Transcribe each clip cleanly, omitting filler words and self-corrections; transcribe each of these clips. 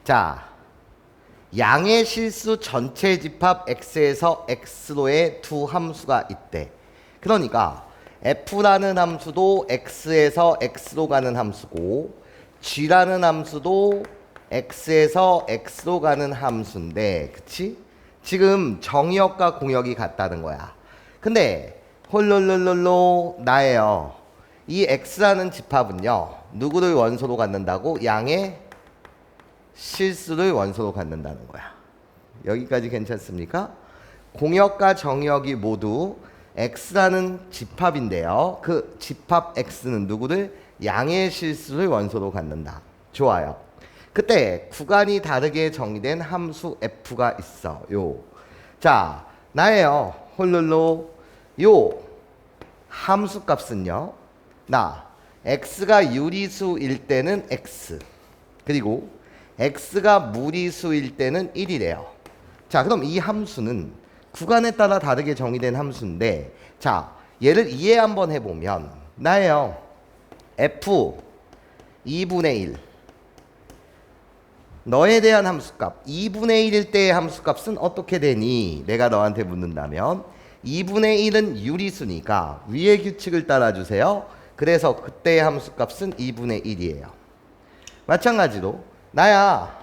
자, 양의 실수 전체 집합 x에서 x로의 두 함수가 있대. 그러니까 f라는 함수도 x에서 x로 가는 함수고 g라는 함수도 x에서 x로 가는 함수인데, 그치? 지금 정의역과 공역이 같다는 거야. 근데 홀롤롤롤로 나예요. 이 x라는 집합은요, 누구를 원소로 갖는다고? 양의 실수를 원소로 갖는다는 거야. 여기까지 괜찮습니까? 공역과 정역이 모두 x라는 집합인데요. 그 집합 x는 누구를? 양의 실수를 원소로 갖는다. 좋아요. 그때 구간이 다르게 정의된 함수 f가 있어요. 자, 나예요. 홀룰로 요 함수 값은요, 나 x가 유리수일 때는 x, 그리고 x가 무리수일 때는 1이래요. 자, 그럼 이 함수는 구간에 따라 다르게 정의된 함수인데, 자, 얘를 이해 한번 해보면 나예요. f 2분의 1 너에 대한 함수값 2분의 1일 때의 함수값은 어떻게 되니? 내가 너한테 묻는다면 2분의 1은 유리수니까 위의 규칙을 따라주세요. 그래서 그때의 함수값은 2분의 1이에요. 마찬가지로 나야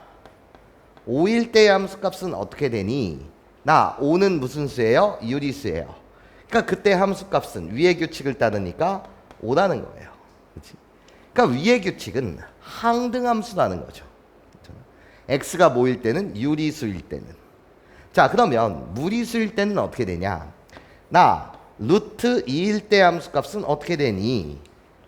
5일 때의 함수값은 어떻게 되니? 나 5는 무슨 수예요? 유리수예요. 그러니까 그때 함수값은 위의 규칙을 따르니까 5라는 거예요. 그치? 그러니까 위의 규칙은 항등함수라는 거죠. x가 뭐일 때는? 유리수일 때는. 자, 그러면 무리수일 때는 어떻게 되냐? 나 루트 2일 때 함수값은 어떻게 되니?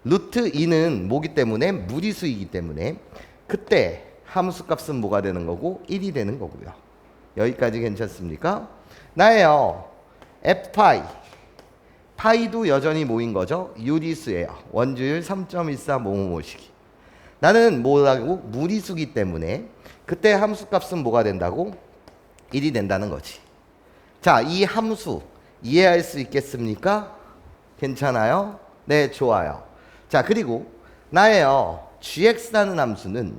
루트 2는 뭐기 때문에? 무리수이기 때문에 그때 함수값은 뭐가 되는 거고? 1이 되는 거고요. 여기까지 괜찮습니까? 나예요. f파이 파이도 여전히 뭐인 거죠? 유리수예요. 원주율 3.14 모시기. 나는 뭐라고? 무리수기 때문에 그때 함수값은 뭐가 된다고? 1이 된다는 거지. 자, 이 함수 이해할 수 있겠습니까? 괜찮아요? 네, 좋아요. 자, 그리고 나예요. gx라는 함수는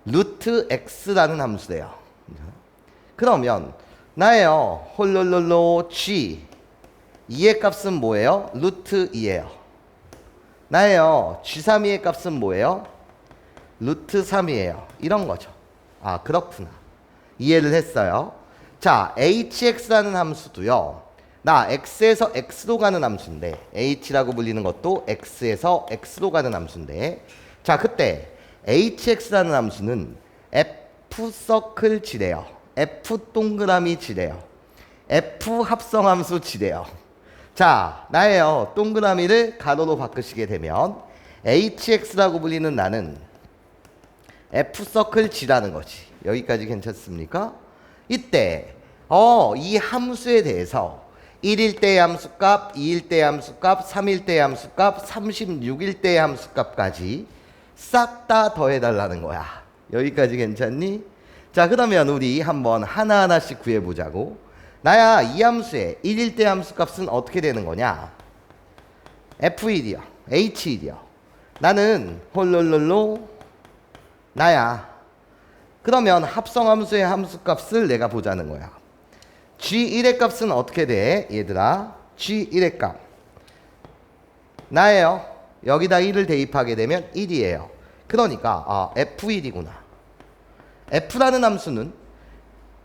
루트 x라는 함수래요. 그러면 나예요. 홀롤롤로 g 2의 값은 뭐예요? 루트 2예요. 나예요. g32의 값은 뭐예요? 루트 3이에요. 이런 거죠. 아, 그렇구나. 이해를 했어요. 자, hx라는 함수도요, 나 x에서 x로 가는 함수인데, h라고 불리는 것도 x에서 x로 가는 함수인데, 자, 그때 hx라는 함수는 f 서클 지래요. f 동그라미 지래요. f 합성함수 지래요. 자, 나예요. 동그라미를 가로로 바꾸시게 되면 hx라고 불리는 나는 f 서클 g라는 거지. 여기까지 괜찮습니까? 이때 이 함수에 대해서 1일 때의 함수값, 2일 때의 함수값, 3일 때의 함수값, 36일 때의 함수값까지 싹 다 더해달라는 거야. 여기까지 괜찮니? 자, 그러면 우리 한번 하나하나씩 구해보자고. 나야, 이 함수의 1일 때 함수값은 어떻게 되는 거냐? f1이요. h1이요. 나는 홀롤롤로 나야. 그러면 합성함수의 함수값을 내가 보자는 거야. g1의 값은 어떻게 돼? 얘들아, g1의 값 나예요. 여기다 1을 대입하게 되면 1이에요. 그러니까 f1이구나. f라는 함수는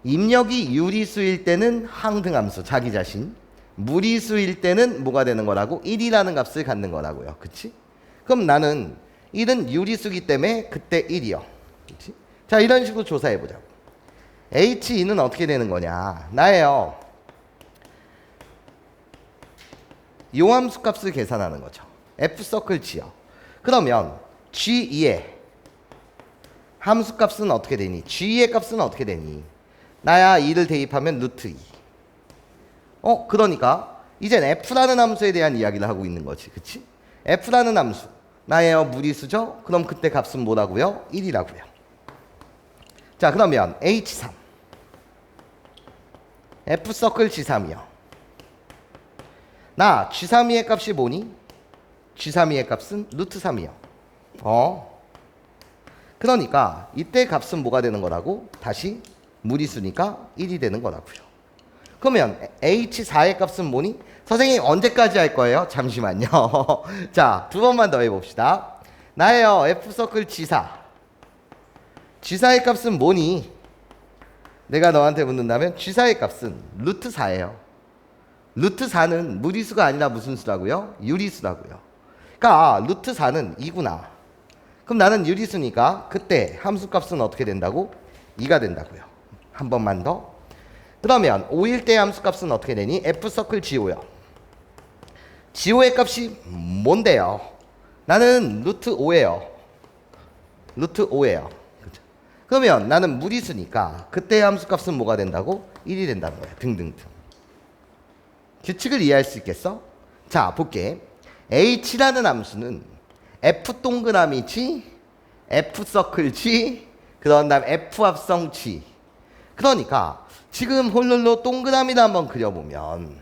입력이 유리수일 때는 항등함수, 자기 자신. 무리수일 때는 뭐가 되는 거라고? 1이라는 값을 갖는 거라고요. 그치? 그럼 나는 1은 유리수기 때문에 그때 1이요. 그치? 자, 이런 식으로 조사해보자고. h2는 어떻게 되는 거냐? 나예요. 요 함수 값을 계산하는 거죠. f서클 g요. 그러면 g2의 함수 값은 어떻게 되니? g2의 값은 어떻게 되니? 나야 2를 대입하면 루트 2. 그러니까 이젠 f라는 함수에 대한 이야기를 하고 있는 거지. 그치? f라는 함수 나예요. 무리수죠? 그럼 그때 값은 뭐라고요? 1이라고요. 자, 그러면 h3 f서클 g3이요. 나 g32의 값이 뭐니? g32의 값은 루트 3이요. 그러니까 이때 값은 뭐가 되는 거라고? 다시 무리수니까 1이 되는 거라고요. 그러면 H4의 값은 뭐니? 선생님 언제까지 할 거예요? 잠시만요. 자, 두 번만 더 해봅시다. 나예요. F서클 G4. G4의 값은 뭐니? 내가 너한테 묻는다면 G4의 값은 루트 4예요. 루트 4는 무리수가 아니라 무슨 수라고요? 유리수라고요. 그러니까 루트 4는 2구나. 그럼 나는 유리수니까 그때 함수값은 어떻게 된다고? 2가 된다고요. 한 번만 더. 그러면 5일 때 함수값은 어떻게 되니? F서클 G5요. G5의 값이 뭔데요? 나는 루트 5예요. 루트 5예요. 그렇죠? 그러면 나는 무리수니까 그때 함수값은 뭐가 된다고? 1이 된다는 거야. 등등등. 규칙을 이해할 수 있겠어? 자, 볼게. H라는 함수는 F 동그라미 G, F 서클 G, 그런 다음 F 합성 G. 그러니까 지금 홀룰로 동그라미를 한번 그려보면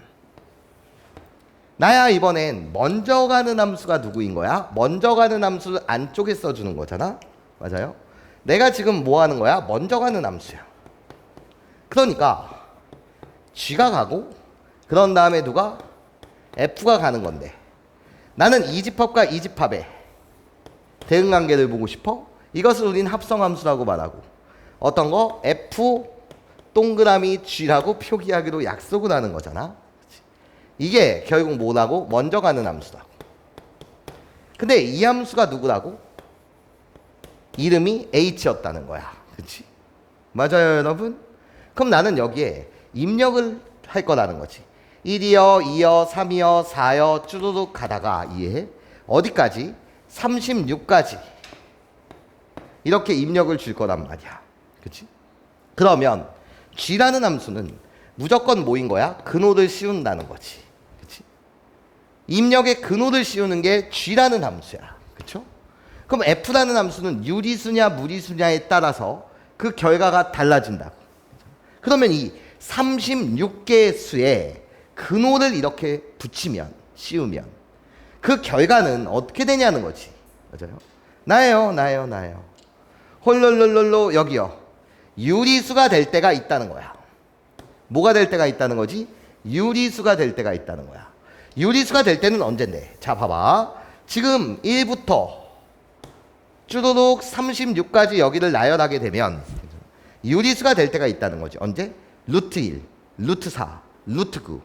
나야 이번엔 먼저 가는 함수가 누구인 거야? 먼저 가는 함수를 안쪽에 써주는 거잖아? 맞아요? 내가 지금 뭐 하는 거야? 먼저 가는 함수야. 그러니까 G가 가고 그런 다음에 누가? F가 가는 건데 나는 이 집합과 이 집합의 대응관계를 보고 싶어? 이것을 우린 합성함수라고 말하고 어떤 거? F 동그라미 G라고 표기하기로 약속을 하는 거잖아. 이게 결국 뭐라고? 먼저 가는 함수라고. 근데 이 함수가 누구라고? 이름이 H였다는 거야. 그치? 맞아요 여러분? 그럼 나는 여기에 입력을 할 거라는 거지. 1이요, 2요, 3이요, 4요 쭈루룩 가다가 이해? 어디까지? 36까지 이렇게 입력을 줄 거란 말이야. 그치? 그러면 G라는 함수는 무조건 뭐인 거야? 근호를 씌운다는 거지. 그치? 입력의 근호를 씌우는 게 G라는 함수야. 그쵸? 그럼 F라는 함수는 유리수냐 무리수냐에 따라서 그 결과가 달라진다고. 그러면 이 36개의 수에 근호를 이렇게 붙이면, 씌우면 그 결과는 어떻게 되냐는 거지. 맞아요? 나예요. 홀롤롤롤로 여기요. 유리수가 될 때가 있다는 거야. 뭐가 될 때가 있다는 거지? 유리수가 될 때가 있다는 거야. 유리수가 될 때는 언젠데? 자, 봐봐. 지금 1부터 쭈루룩 36까지 여기를 나열하게 되면 유리수가 될 때가 있다는 거지. 언제? 루트 1, 루트 4, 루트 9.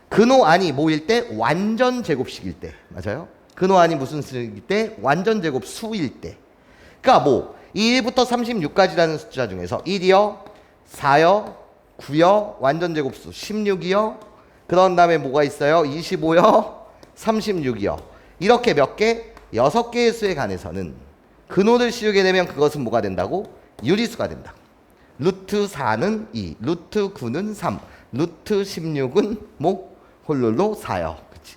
근호 아니 뭐일 때? 완전 제곱식일 때. 맞아요? 근호 아니 무슨 수일 때? 완전 제곱 수일 때. 그러니까 뭐 1부터 36까지라는 숫자 중에서 1이요, 4요, 9요, 완전 제곱수 16이요. 그런 다음에 뭐가 있어요? 25요, 36이요. 이렇게 몇 개? 6개의 수에 관해서는 근호를 씌우게 되면 그것은 뭐가 된다고? 유리수가 된다. 루트 4는 2, 루트 9는 3, 루트 16은 뭐? 홀룰로 4요. 그치?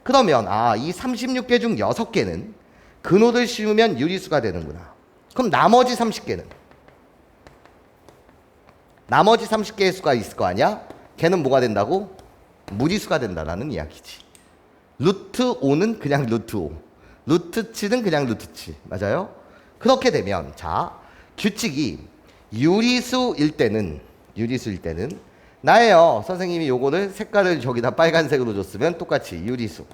그러면 이 36개 중 6개는 근호를 씌우면 유리수가 되는구나. 그럼 나머지 30개는? 나머지 30개의 수가 있을 거 아니야? 걔는 뭐가 된다고? 무리수가 된다라는 이야기지. 루트 5는 그냥 루트 5. 루트 7은 그냥 루트 7. 맞아요? 그렇게 되면 자, 규칙이 유리수일 때는 나예요. 선생님이 요거를 색깔을 저기다 빨간색으로 줬으면 똑같이 유리수.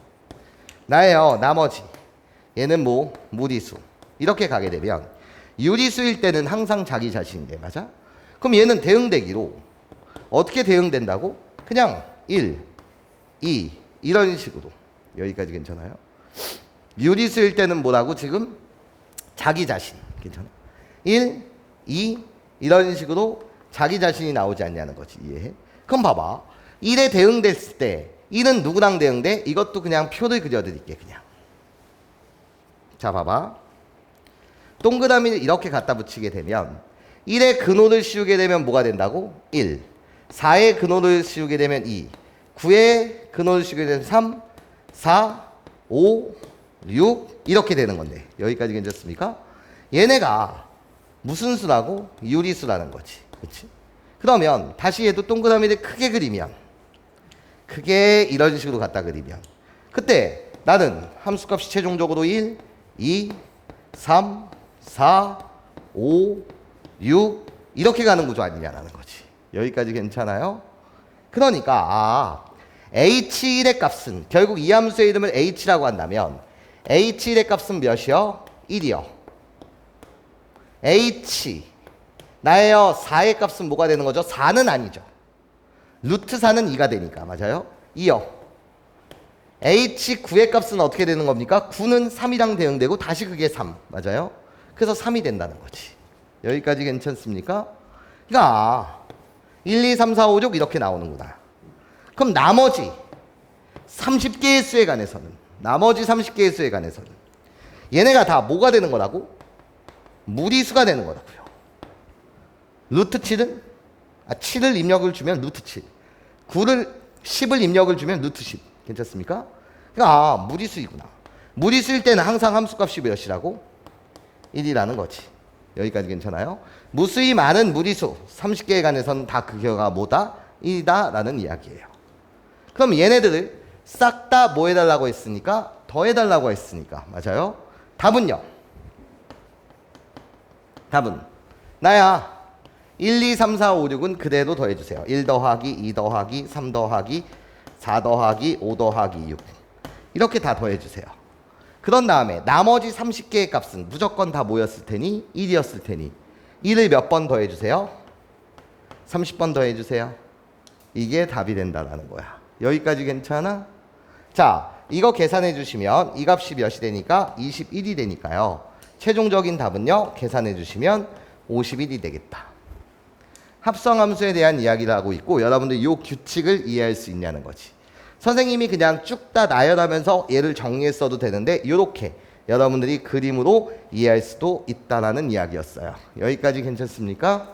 나예요. 나머지 얘는 뭐? 무리수. 이렇게 가게 되면 유리수일 때는 항상 자기 자신인데 맞아? 그럼 얘는 대응되기로 어떻게 대응된다고? 그냥 1, 2 이런 식으로. 여기까지 괜찮아요? 유리수일 때는 뭐라고 지금? 자기 자신. 괜찮아? 1, 2 이런 식으로 자기 자신이 나오지 않냐는 거지. 이해해? 그럼 봐봐. 1에 대응됐을 때 1은 누구랑 대응돼? 이것도 그냥 표를 그려드릴게. 그냥. 자 봐봐. 동그라미를 이렇게 갖다 붙이게 되면 1의 근호를 씌우게 되면 뭐가 된다고? 1. 4의 근호를 씌우게 되면 2. 9의 근호를 씌우게 되면 3. 4, 5, 6 이렇게 되는 건데 여기까지 괜찮습니까? 얘네가 무슨 수라고? 유리수라는 거지. 그렇지? 그러면 다시 얘도 동그라미를 크게 그리면 크게 이런 식으로 갖다 그리면 그때 나는 함수값이 최종적으로 1, 2, 3, 4, 5, 6 이렇게 가는 구조 아니냐라는 거지. 여기까지 괜찮아요? 그러니까 h1의 값은 결국 이 함수의 이름을 h라고 한다면 h1의 값은 몇이요? 1이요. h 나예요. 4의 값은 뭐가 되는 거죠? 4는 아니죠. 루트 4는 2가 되니까 맞아요? 2요. h9의 값은 어떻게 되는 겁니까? 9는 3이랑 대응되고 다시 그게 3 맞아요? 그래서 3이 된다는 거지. 여기까지 괜찮습니까? 그러니까 1, 2, 3, 4, 5, 6 이렇게 나오는구나. 그럼 나머지 30개의 수에 관해서는 얘네가 다 뭐가 되는 거라고? 무리수가 되는 거라고요. 루트 7은 7을 입력을 주면 루트 7 9를 10을 입력을 주면 루트 10 괜찮습니까? 그러니까 무리수이구나. 무리수일 때는 항상 함수값이 몇이라고? 1이라는 거지. 여기까지 괜찮아요? 무수히 많은 무리수 30개에 관해서는 다 그 결과가 뭐다? 1이다 라는 이야기예요. 그럼 얘네들을 싹 다 뭐 해달라고 했으니까? 더해달라고 했으니까 맞아요? 답은요? 답은 나야 1, 2, 3, 4, 5, 6은 그대로 더해주세요. 1 더하기 2 더하기 3 더하기 4 더하기 5 더하기 6 이렇게 다 더해주세요. 그런 다음에 나머지 30개의 값은 무조건 다 뭐였을 테니? 1이었을 테니 1을 몇 번 더해주세요? 30번 더해주세요. 이게 답이 된다라는 거야. 여기까지 괜찮아? 자, 이거 계산해 주시면 이 값이 몇이 되니까 21이 되니까요. 최종적인 답은요. 계산해 주시면 51이 되겠다. 합성함수에 대한 이야기를 하고 있고 여러분들 이 규칙을 이해할 수 있냐는 거지. 선생님이 그냥 쭉 다 나열하면서 얘를 정리했어도 되는데 이렇게 여러분들이 그림으로 이해할 수도 있다라는 이야기였어요. 여기까지 괜찮습니까?